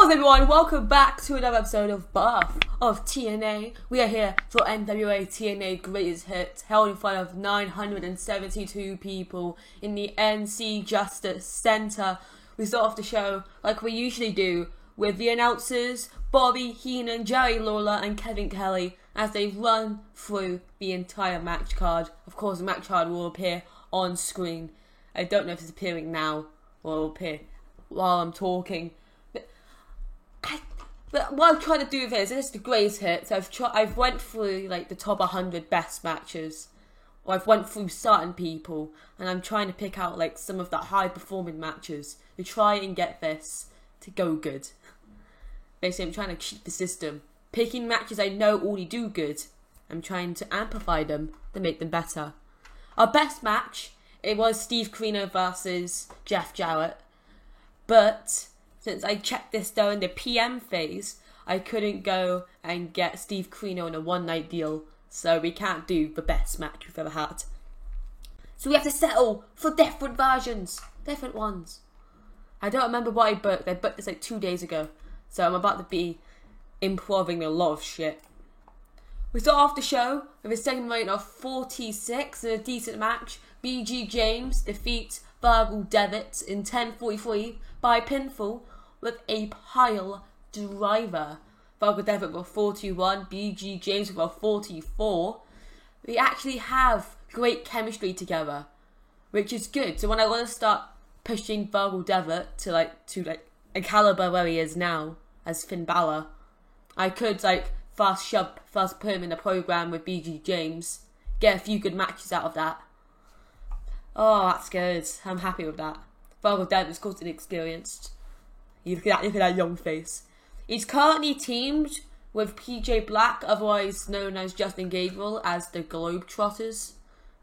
What's up, everyone? Welcome back to another episode of Birth of TNA. We are here for NWA TNA Greatest Hits, held in front of 972 people in the NC Justice Center. We start off the show like we usually do with the announcers Bobby Heenan, Jerry Lawler and Kevin Kelly as they run through the entire match card. Of course, the match card will appear on screen. I don't know if it's appearing now or will appear while I'm talking. But what I'm trying to do with it is this is the greatest hits. I've went through like the top 100 best matches, or I've went through certain people, and I'm trying to pick out like some of the high performing matches to try and get this to go good. Basically, I'm trying to cheat the system, picking matches I know already do good. I'm trying to amplify them to make them better. Our best match, it was Steve Corino versus Jeff Jarrett, but since I checked this during the PM phase, I couldn't go and get Steve Corino in a one-night deal, so we can't do the best match we've ever had. So we have to settle for different versions, different ones. I don't remember what I booked. I booked this like 2 days ago, so I'm about to be improving a lot of shit. We start off the show with a segment rating of 46 in a decent match. BG James defeats Virgil Devitt in 10:43 by pinfall with a pile driver. Virgil Devitt with a 41, BG James with a 44. They actually have great chemistry together, which is good. So when I want to start pushing Virgil Devitt to a caliber where he is now as Finn Balor, I could first put him in a program with BG James, get a few good matches out of that. Oh, that's good. I'm happy with that. Virgil Devitt's quite inexperienced. Look at that young face. He's currently teamed with PJ Black, otherwise known as Justin Gabriel, as the Globetrotters,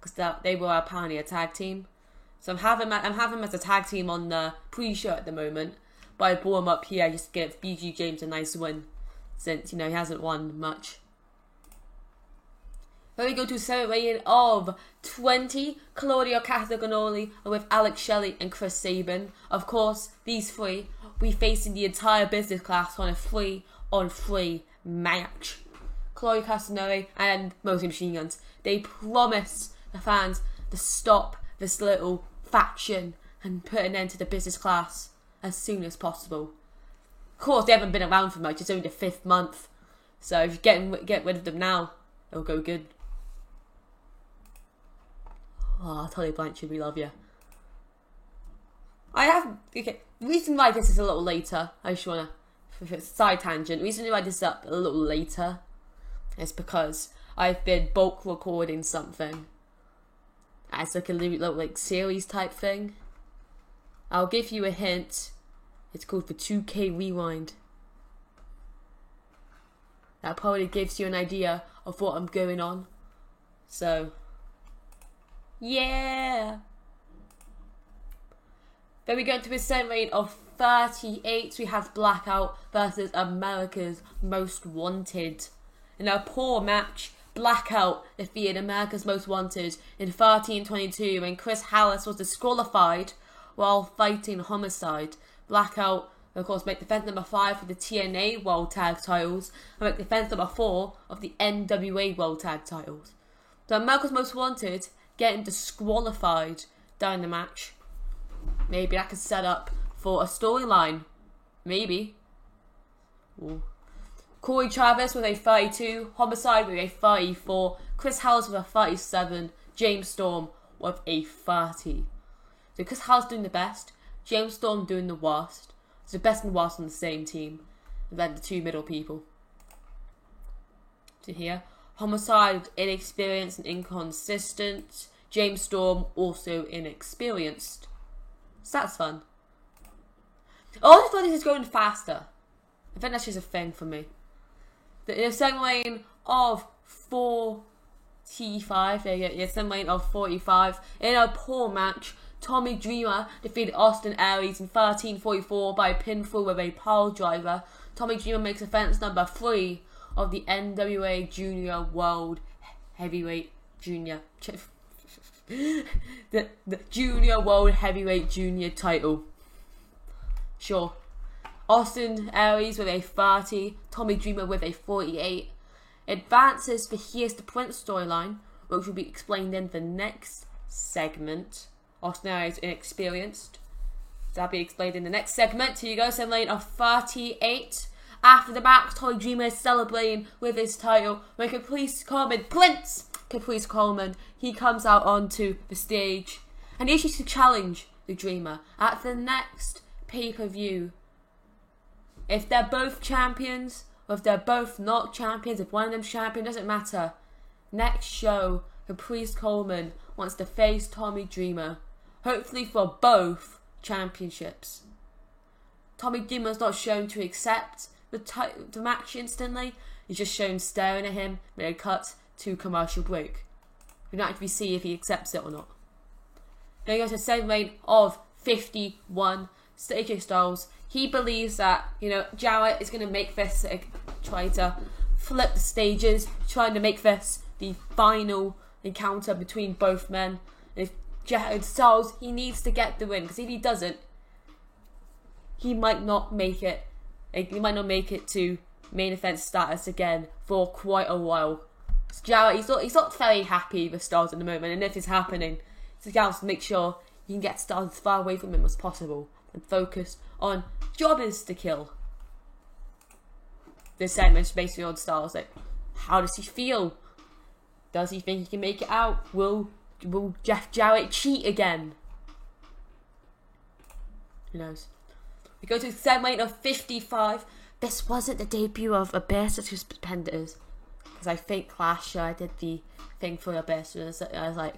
because they were apparently a tag team. So I'm having him as a tag team on the pre-show at the moment, but I brought him up here just to give BG James a nice win, since he hasn't won much. Then we go to a segment rating of 20. Claudio Castagnoli with Alex Shelley and Chris Sabin. Of course, these three we facing the entire business class on a 3-on-3 match. Claudio Castagnoli and Motor Machine Guns, they promised the fans to stop this little faction and put an end to the business class as soon as possible. Of course, they haven't been around for much. It's only the 5th month, so if you get rid of them now, it'll go good. Oh, Tully Blanchard, we love you. The reason why this is a little later, I just want to, side tangent, the reason why this is up a little later is because I've been bulk recording something as like a little series type thing. I'll give you a hint. It's called the 2K Rewind. That probably gives you an idea of what I'm going on. So, yeah. Then we go to a segment rating of 38. We have Blackout versus America's Most Wanted. In a poor match, Blackout defeated America's Most Wanted in 13:22 when Chris Harris was disqualified while fighting Homicide. Blackout, of course, make defense number 5 for the TNA World Tag Titles and make defense number 4 of the NWA World Tag Titles. So America's Most Wanted getting disqualified during the match. Maybe that could set up for a storyline. Maybe. Ooh. Corey Travis with a 32, Homicide with a 34, Chris Harris with a 37, James Storm with a 30. So Chris Harris doing the best, James Storm doing the worst. It's the best and worst on the same team. And then the two middle people. To here. Homicide inexperienced and inconsistent. James Storm also inexperienced. So that's fun. I just thought this is going faster. I think that's just a thing for me. The segment rating of 45. There you go. Yeah, segment rating of 45. In a poor match, Tommy Dreamer defeated Austin Aries in 13:44 by pinfall with a pile driver. Tommy Dreamer makes offense number 3 of the NWA Junior World Heavyweight Junior the Junior World Heavyweight Junior title. Sure. Austin Aries with a 30, Tommy Dreamer with a 48. Advances for Here's the Prince storyline, which will be explained in the next segment. Austin Aries inexperienced. That'll be explained in the next segment. Here you go, 7 lane of 38. After the match, Tommy Dreamer is celebrating with his title when Caprice Coleman, Prince Caprice Coleman, he comes out onto the stage and he issues to challenge the Dreamer at the next pay-per-view. If they're both champions, or if they're both not champions, if one of them's champion, doesn't matter. Next show, Caprice Coleman wants to face Tommy Dreamer, hopefully for both championships. Tommy Dreamer's not shown to accept the match instantly. He's just shown staring at him with a cut to commercial break. We don't actually see if he accepts it or not. Then he goes to 7 lane of 51. AJ Styles, he believes that, Jarrett is going to make this, try to flip the stages, trying to make this the final encounter between both men. And if Jarrett Styles, he needs to get the win, because if he doesn't, he might not make it. He might not make it to main event status again for quite a while. So Jarrett, he's not very happy with Styles at the moment, and if it's happening, so Jarrett to make sure he can get Styles as far away from him as possible and focus on jobbers to kill. This segment's basically on Styles. Like, how does he feel? Does he think he can make it out? Will Jeff Jarrett cheat again? Who knows? We go to the 7 lane of 55. This wasn't the debut of Abyss as suspenders, because I think last year I did the thing for Abyss. It was like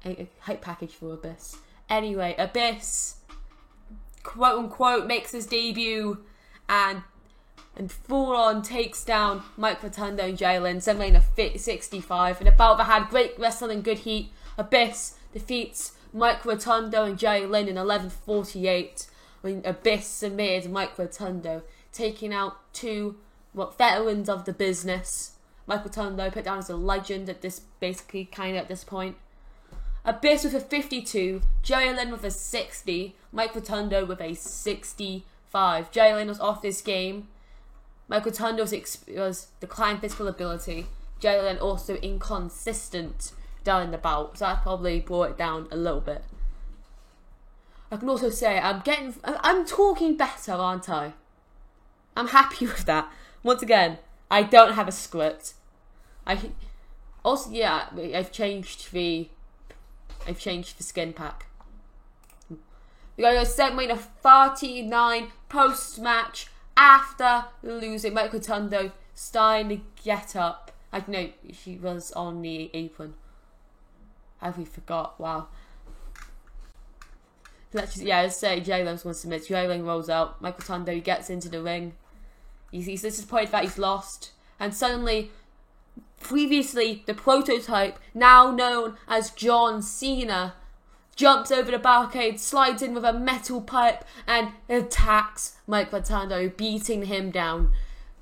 a hype package for Abyss. Anyway, Abyss, quote unquote, makes his debut and full on takes down Mike Rotundo and Jalen. 7 lane of 65. And the battle that had great wrestling and good heat. Abyss defeats Mike Rotundo and Jalen in 11:48. When Abyss submitted Mike Rotundo, taking out two veterans of the business. Mike Rotundo put down as a legend at this point. Abyss with a 52, Jerry Lynn with a 60, Mike Rotundo with a 65. Jerry Lynn was off this game. Mike Rotundo was declined physical ability. Jerry Lynn also inconsistent during the bout, so that probably brought it down a little bit. I can also say I'm talking better, aren't I? I'm happy with that. Once again, I don't have a script. I've changed the skin pack. We got a 7 lane of 39 post match after losing. Mike Rotundo starting to get up. I know she was on the apron. Have we forgot? Wow. Let's say Jay Lynn wants to submit. Jay Lynn rolls out. Mike Rotundo gets into the ring. He's disappointed that he's lost. And suddenly, previously the prototype, now known as John Cena, jumps over the barricade, slides in with a metal pipe, and attacks Mike Rotundo, beating him down.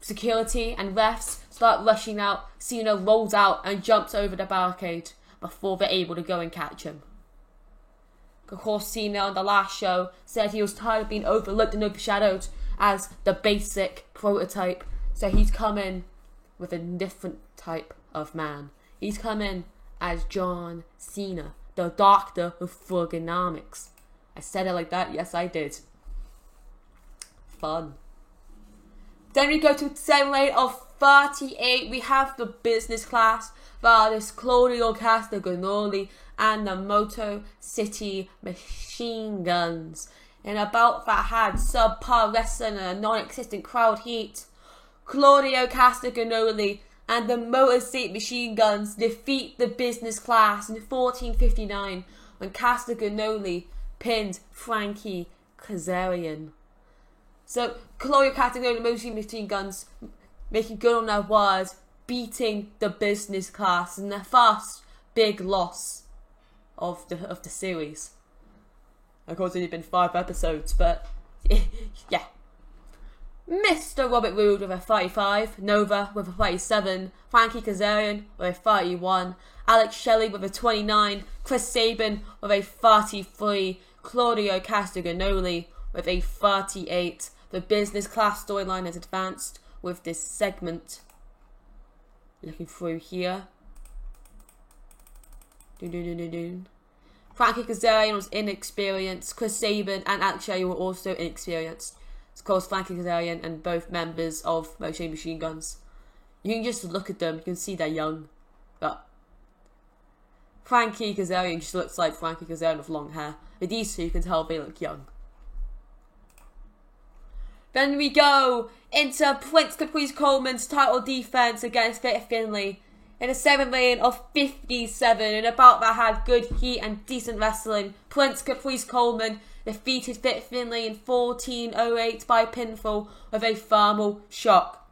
Security and refs start rushing out. Cena rolls out and jumps over the barricade before they're able to go and catch him. Of course, Cena on the last show said he was tired of being overlooked and overshadowed as the basic prototype. So he's come in with a different type of man. He's come in as John Cena, the doctor of Thuganomics. I said it like that. Yes, I did. Fun. Then we go to 7 lane of 38. We have the business class. There's Claudio Castagnoli and the Motor City Machine Guns. In a bout that had subpar wrestling and a non-existent crowd heat, Claudio Castagnoli and the Motor City Machine Guns defeat the business class in 14:59 when Castagnoli pinned Frankie Kazarian. So Claudio Castagnoli and the Motor City Machine Guns making good on their words, beating the business class in their first big loss of the series. Of course, it's only been 5 episodes, but yeah. Mr. Robert Roode with a 35, Nova with a 37, Frankie Kazarian with a 31, Alex Shelley with a 29, Chris Sabin with a 33, Claudio Castagnoli with a 38, The business class storyline has advanced with this segment. Looking through here. Frankie Kazarian was inexperienced. Chris Sabin and Alex were also inexperienced. Of course, Frankie Kazarian and both members of Motor Machine Guns. You can just look at them, you can see they're young. But Frankie Kazarian just looks like Frankie Kazarian with long hair. With these two, you can tell they look young. Then we go into Prince Caprice Coleman's title defense against Fit Finlay in a 7-man of 57, and about that had good heat and decent wrestling. Prince Caprice Coleman defeated Fit Finlay in 14:08 by pinfall with a thermal shock.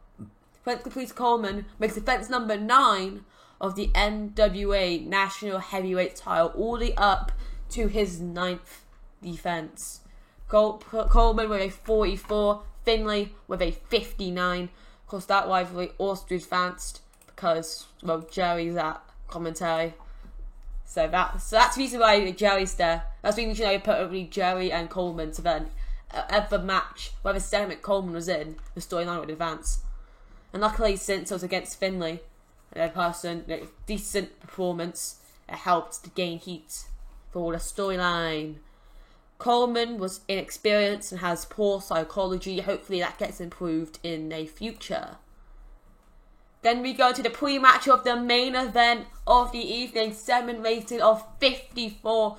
Prince Caprice Coleman makes defense number 9 of the NWA National Heavyweight title, all the way up to his 9th defense. Coleman with a 44, Finlay with a 59. Of course, that rivalry also advanced because, well, Jerry's at commentary. So that's the reason why Jerry's there. That's the reason I put only Jerry and Coleman's event. At the match, whatever segment Coleman was in, the storyline would advance. And luckily, since it was against Finlay, a decent performance, it helped to gain heat for the storyline. Coleman was inexperienced and has poor psychology. Hopefully that gets improved in the future. Then we go to the pre-match of the main event of the evening, 7 rating of 54.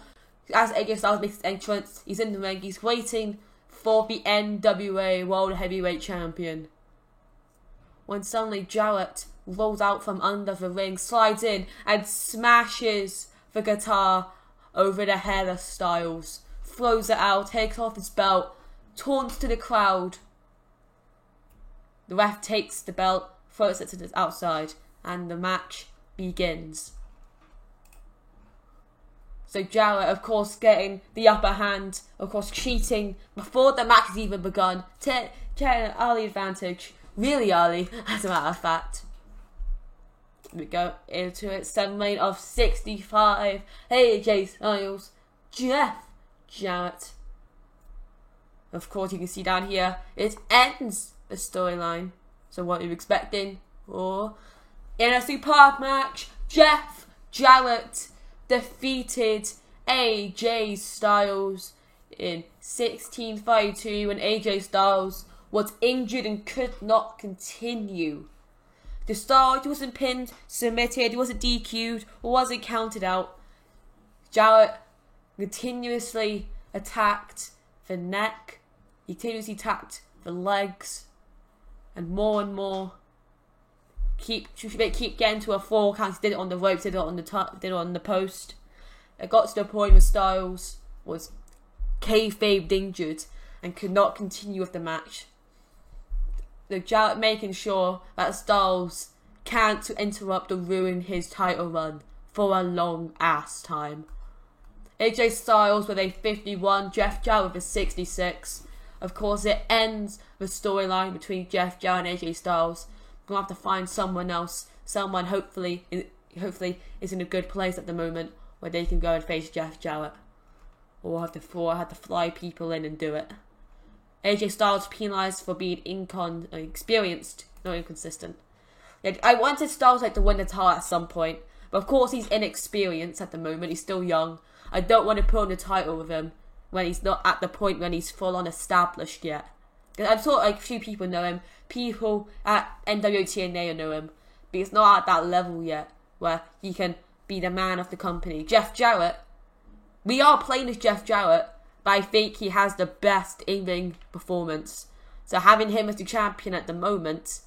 As AJ Styles makes his entrance, he's in the ring, he's waiting for the NWA World Heavyweight Champion. When suddenly Jarrett rolls out from under the ring, slides in and smashes the guitar over the head of Styles. Throws it out, takes off his belt, taunts to the crowd. The ref takes the belt, throws it to the outside, and the match begins. So Jarrett, of course, getting the upper hand, of course, cheating before the match has even begun, getting an early advantage, really early, as a matter of fact. We go into it, 7-man of 65, AJ Styles, Jeff Jarrett. Of course, you can see down here, it ends the storyline. So what are you expecting? Or in a superb match, Jeff Jarrett defeated AJ Styles in 16:32 when AJ Styles was injured and could not continue. The Styles wasn't pinned, submitted, he wasn't DQ'd, or wasn't counted out. Jarrett continuously attacked the neck, he continuously attacked the legs, and more. Keep getting to a 4 count. Did it on the ropes, did it on the post. It got to the point where Styles was kayfabe injured and could not continue with the match. The Jarrett making sure that Styles can't interrupt or ruin his title run for a long ass time. AJ Styles with a 51, Jeff Jarrett with a 66. Of course, it ends the storyline between Jeff Jarrett and AJ Styles. We're going to have to find someone else. Someone hopefully is in a good place at the moment where they can go and face Jeff Jarrett. Or we'll have to fly people in and do it. AJ Styles penalised for being inexperienced, not inconsistent. I wanted Styles to win the title at some point. But of course, he's inexperienced at the moment. He's still young. I don't want to put on the title with him when he's not at the point when he's full on established yet. I'm sure a few people know him. People at NWTNA know him. But he's not at that level yet where he can be the man of the company. Jeff Jarrett, we are playing as Jeff Jarrett, but I think he has the best in-ring performance. So having him as the champion at the moment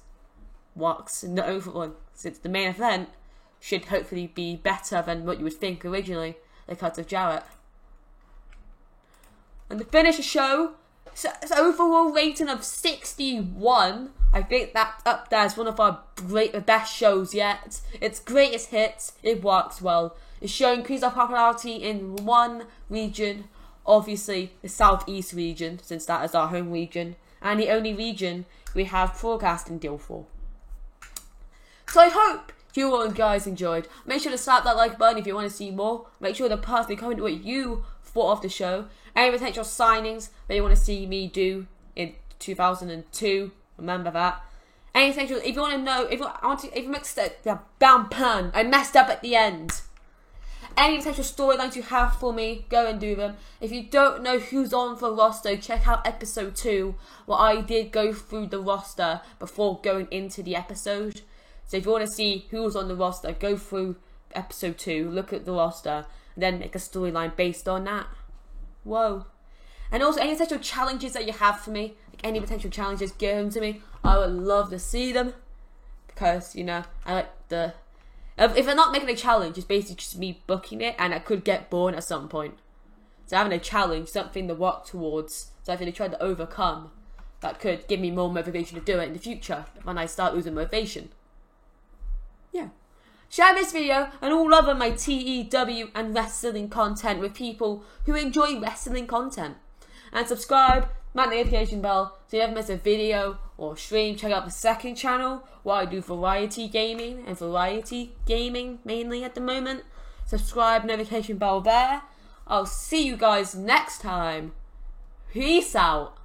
works in the overall, since the main event should hopefully be better than what you would think originally because of Jarrett. And to finish the show, it's overall rating of 61. I think that up there is one of our best shows yet. It's greatest hits. It works well. It's showing increased our popularity in one region, obviously the Southeast region, since that is our home region, and the only region we have broadcasting deal for. So I hope you all guys enjoyed. Make sure to slap that like button if you want to see more. Make sure to personally comment what you thought of the show. Any potential signings that you want to see me do in 2002. Remember that. Any potential, if you want to know, if you mixed it, bound pun, I messed up at the end. Any potential storylines you have for me, go and do them. If you don't know who's on for roster, check out episode 2, where I did go through the roster before going into the episode. So if you want to see who's on the roster, go through episode 2, look at the roster, and then make a storyline based on that. Whoa. And also, any potential challenges that you have for me, like any potential challenges, give them to me. I would love to see them. Because, you know, I like the... If I'm not making a challenge, it's basically just me booking it, and I could get bored at some point. So having a challenge, something to work towards, something to try to overcome, that could give me more motivation to do it in the future, when I start losing motivation. Yeah. Share this video and all other my TEW and wrestling content with people who enjoy wrestling content. And subscribe, hit the notification bell so you never miss a video or stream. Check out the second channel where I do variety gaming and variety gaming mainly at the moment. Subscribe, notification bell there. I'll see you guys next time. Peace out.